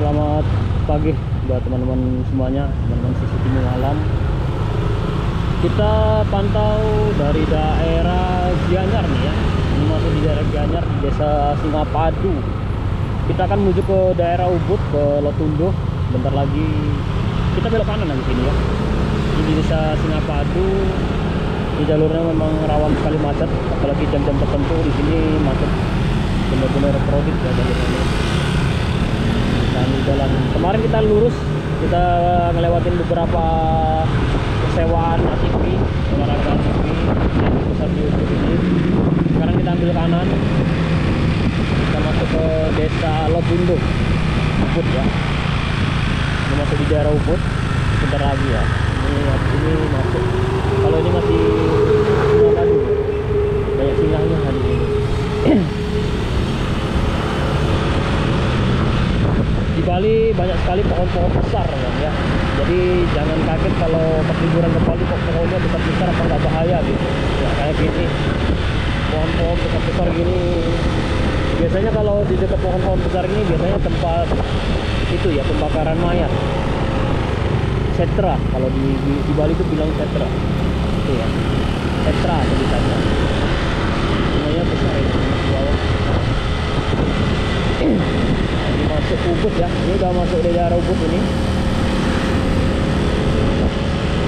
Selamat pagi buat teman-teman semuanya, teman-teman CCTV Malam. Kita pantau dari daerah Gianyar nih ya. Ini masuk di daerah Gianyar di desa Singapadu. Kita akan menuju ke daerah Ubud, ke Lotundo. Bentar lagi kita belok kanan di sini ya. Ini di desa Singapadu. Di jalurnya memang rawan sekali macet, apalagi jam-jam tertentu di sini macet benar-benar krodit ya jalurnya. Dan jalan kemarin kita lurus, kita ngelewatin beberapa persewaan ATV, olahraga ATV yang besar di Ubud ini. Sekarang kita ambil kanan, kita masuk ke desa Lotundo, Ubud ya. Ini masuk di daerah Ubud, sebentar lagi ya. Ini masuk. Kalau ini masih Singapadu, banyak singahnya hari ini. Di Bali banyak sekali pohon-pohon besar ya. Jadi jangan kaget kalau pas liburan ke Bali kok pohonnya besar-besar, apa nggak bahaya gitu. Ya kayak gini, pohon-pohon besar-besar gini. Biasanya kalau di dekat pohon-pohon besar ini biasanya tempat itu ya, pembakaran mayat. Setra, kalau di Bali itu bilang setra. Itu ya. Setra tulisannya. Semuanya besar itu. Wow. Ini masuk Ubud ya. Ini udah masuk di daerah Ubud ini.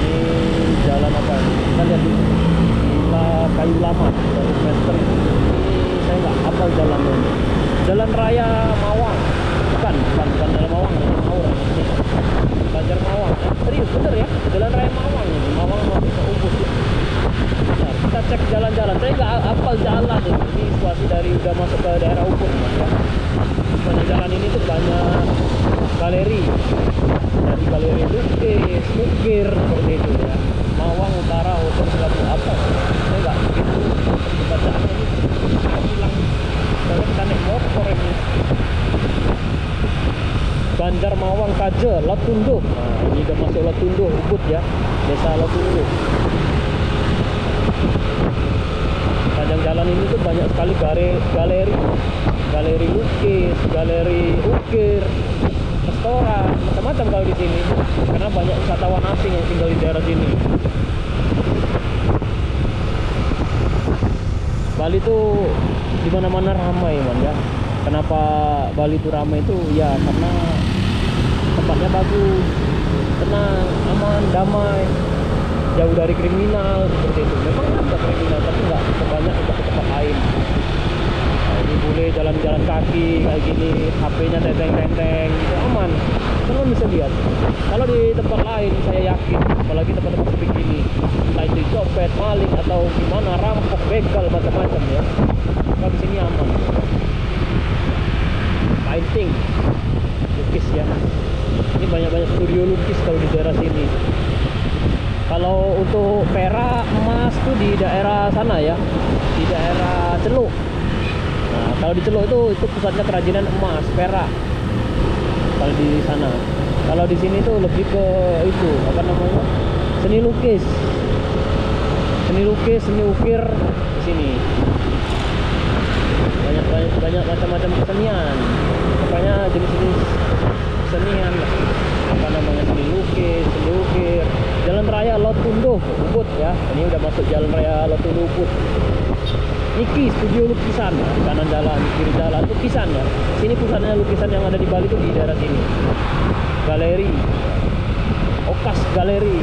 Ini jalan apa ini? Kita lihat dulu. Kayu lama dari semester ini. Saya nggak hafal jalannya ini. Jalan Raya Mawang. Bukan Jalan Mawang, Mawang. Banjar Mawang. Serius bener ya. Jalan Raya Mawang ini. Mawang masuk ke Ubud ya. Nah, kita cek jalan-jalan. Saya nggak hafal jalan ini. Ini situasi dari udah masuk ke daerah Ubud ya. Banyak jalan ini tuh banyak galeri, dari galeri lukis, ukir seperti itu ya. Mawang Utara Hotel Singapura apa? Saya nggak begitu bacaannya ini. Hilang. Soalnya kita naik motor ini. Banjar Mawang Kaje, Lotundo. Nah, ini udah masuk Lotundo, Ubud ya, desa Lotundo. Panjang jalan ini tuh banyak sekali galeri lukis, galeri ukir, restoran, macam-macam kalau di sini. Karena banyak wisatawan asing yang tinggal di daerah sini. Bali tuh di mana-mana ramai, man ya. Kenapa Bali itu ramai itu ya karena tempatnya bagus, tenang, aman, damai, jauh dari kriminal seperti itu. Memang ada kriminal tapi nggak sebanyak untuk ke tempat lain. Nah, ini boleh jalan-jalan kaki kayak gini, HP-nya tenteng-tenteng, itu aman. Teman bisa lihat. Kalau di tempat lain saya yakin, apalagi tempat-tempat seperti gini, entah itu copet, maling atau gimana, rampok, begal macam-macam ya. Kalau di sini aman. Painting, lukis ya. Ini banyak-banyak studio lukis kalau di daerah sini. Kalau untuk perak, emas tuh di daerah sana ya, di daerah Celuk. Nah, kalau di Celuk itu pusatnya kerajinan emas, perak. Kalau di sana. Kalau di sini tuh lebih ke itu apa namanya? Seni lukis, seni ukir di sini. Banyak macam-macam kesenian. Pokoknya jenis-jenis kesenian lah. Apa namanya, seni lukis, seni ukir. Jalan Raya Lotundo Ubud ya. Ini udah masuk Jalan Raya Lotundo Ubud. Niki studio lukisan, kanan jalan, kiri jalan, lukisan ya. Sini pusatnya lukisan yang ada di Bali itu di daerah sini. Galeri, Okas galeri,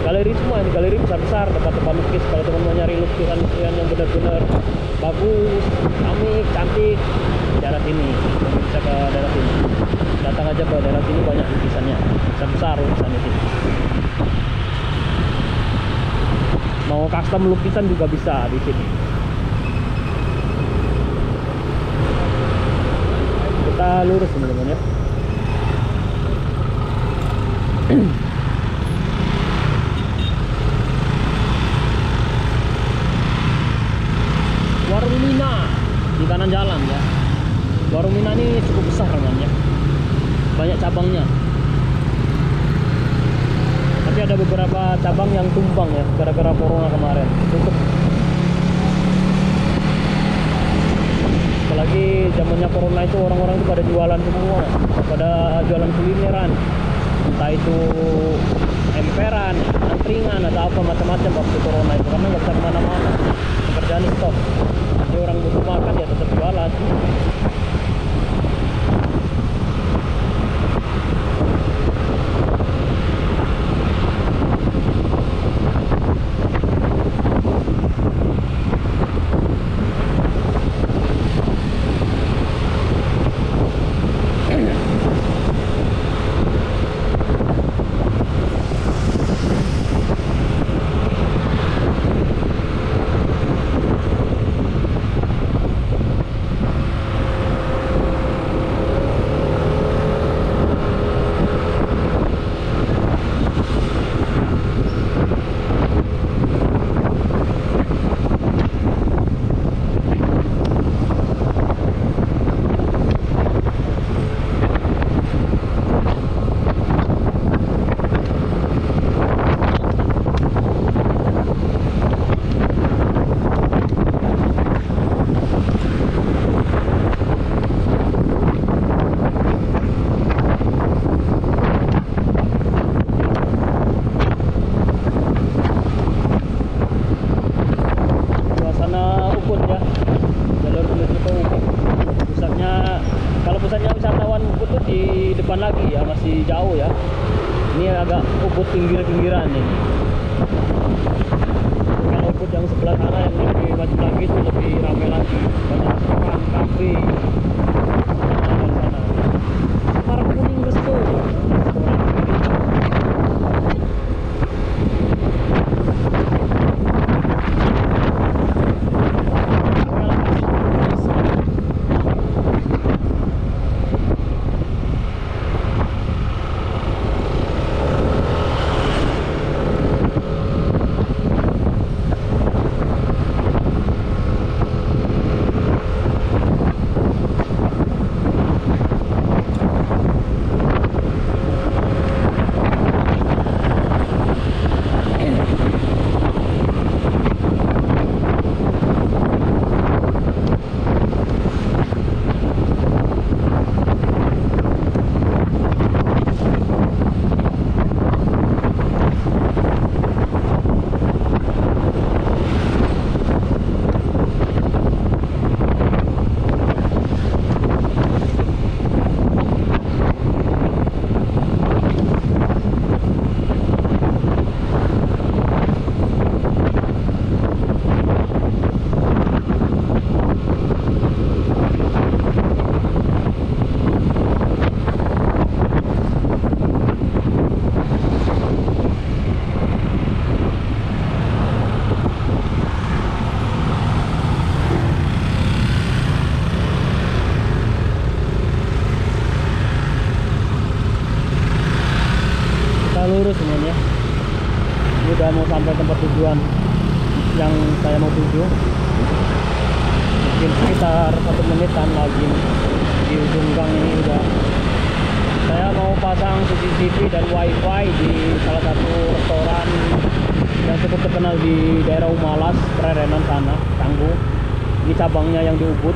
galeri semua ini, galeri besar-besar, tempat-tempat lukis. Kalau teman mau nyari lukisan yang benar-benar bagus, amik, cantik, daerah sini, bisa ke daerah sini. Datang aja ke daerah sini, banyak lukisannya, besar-besar lukisannya sini. Mau custom lukisan juga bisa di sini. Kita lurus teman-teman ya. Warung Mina di kanan jalan ya. Warung Mina ini cukup besar namanya, banyak cabangnya. Tapi ada beberapa cabang yang tumbang ya, gara-gara corona kemarin tutup. Apalagi zamannya corona itu orang-orang itu pada jualan semua, pada jualan kulineran, entah itu emperan, angkringan atau apa macam-macam waktu corona itu, karena nggak bisa kemana-mana, pekerjaan stop. Jadi orang butuh makan ya tetap jualan. Lagi ya, masih jauh ya. Ini agak Ubud pinggir-pinggiran ini. Kalau Ubud yang sebelah sana yang lebih maju lagi itu lebih ramai lagi, banyak restoran, kafe. Nah, sana. Semarang Kuning Resto. Lurus semuanya. Ini udah mau sampai tempat tujuan yang saya mau tuju. Mungkin sekitar 1 menitan lagi di ujung gang ini udah. Saya mau pasang CCTV dan WiFi di salah satu restoran yang cukup terkenal di daerah Umalas, Prerenan sana, Canggu. Ini cabangnya yang di Ubud.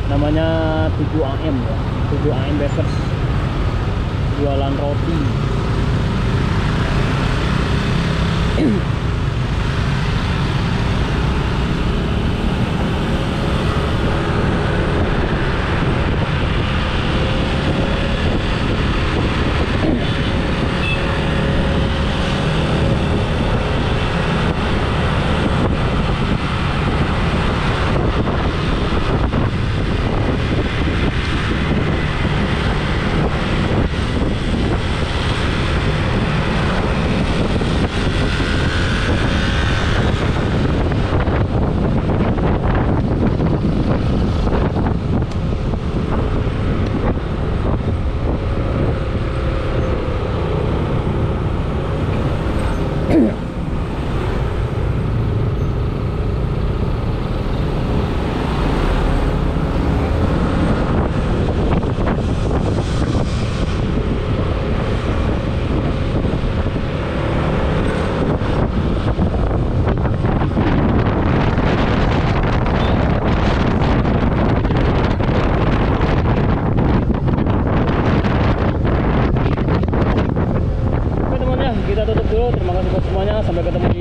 Namanya 7AM ya. 7AM Bakers. Jualan roti. Sampai ketemu